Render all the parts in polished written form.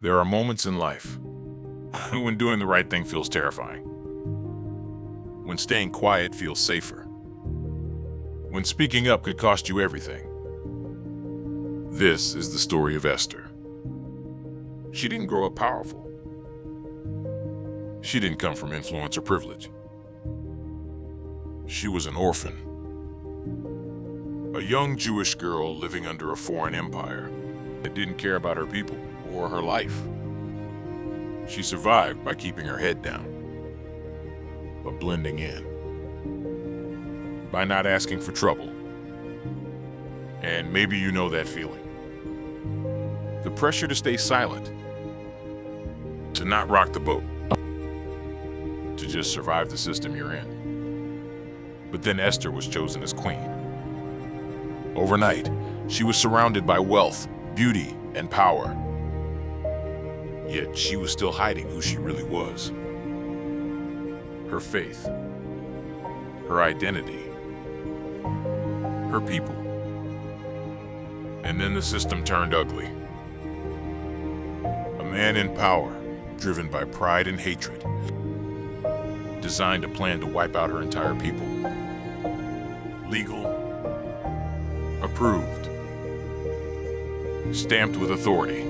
There are moments in life when doing the right thing feels terrifying, when staying quiet feels safer, when speaking up could cost you everything. This is the story of Esther. She didn't grow up powerful. She didn't come from influence or privilege. She was an orphan, a young Jewish girl living under a foreign empire that didn't care about her people or her life. She survived by keeping her head down, by blending in, by not asking for trouble. And maybe you know that feeling. The pressure to stay silent, to not rock the boat, to just survive the system you're in. But then Esther was chosen as queen. Overnight, she was surrounded by wealth, beauty, and power. Yet she was still hiding who she really was. Her faith, her identity, her people. And then the system turned ugly. A man in power, driven by pride and hatred, designed a plan to wipe out her entire people. Legal, approved, stamped with authority.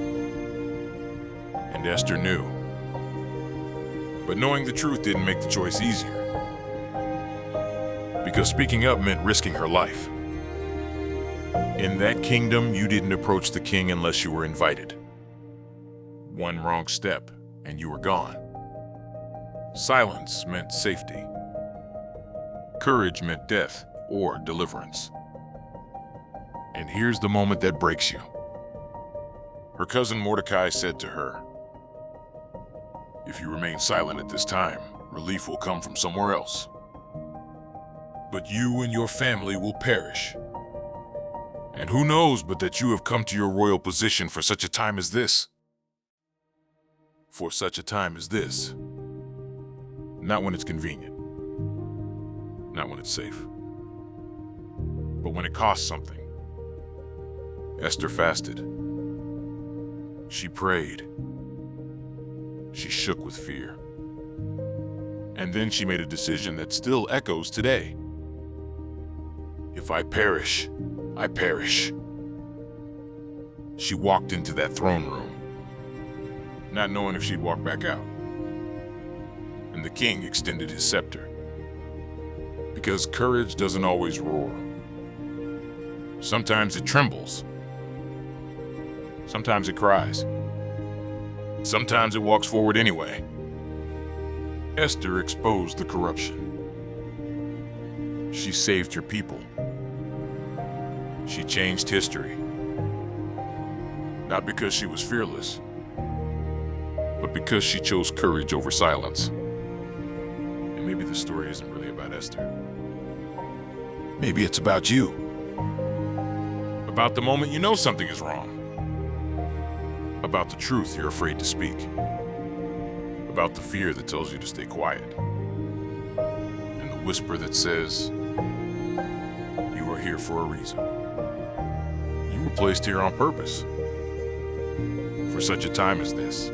And Esther knew. But knowing the truth didn't make the choice easier. Because speaking up meant risking her life. In that kingdom, you didn't approach the king unless you were invited. One wrong step, and you were gone. Silence meant safety. Courage meant death or deliverance. And here's the moment that breaks you. Her cousin Mordecai said to her, "If you remain silent at this time, relief will come from somewhere else. But you and your family will perish. And who knows but that you have come to your royal position for such a time as this? For such a time as this. Not when it's convenient. Not when it's safe. But when it costs something." Esther fasted. She prayed. She shook with fear. And then she made a decision that still echoes today. If I perish, I perish. She walked into that throne room, not knowing if she'd walk back out. And the king extended his scepter. Because courage doesn't always roar. Sometimes it trembles. Sometimes it cries. Sometimes it walks forward anyway. Esther exposed the corruption. She saved her people. She changed history. Not because she was fearless, but because she chose courage over silence. And maybe the story isn't really about Esther. Maybe it's about you. About the moment you know something is wrong. About the truth you're afraid to speak. About the fear that tells you to stay quiet. And the whisper that says, you are here for a reason. You were placed here on purpose. For such a time as this.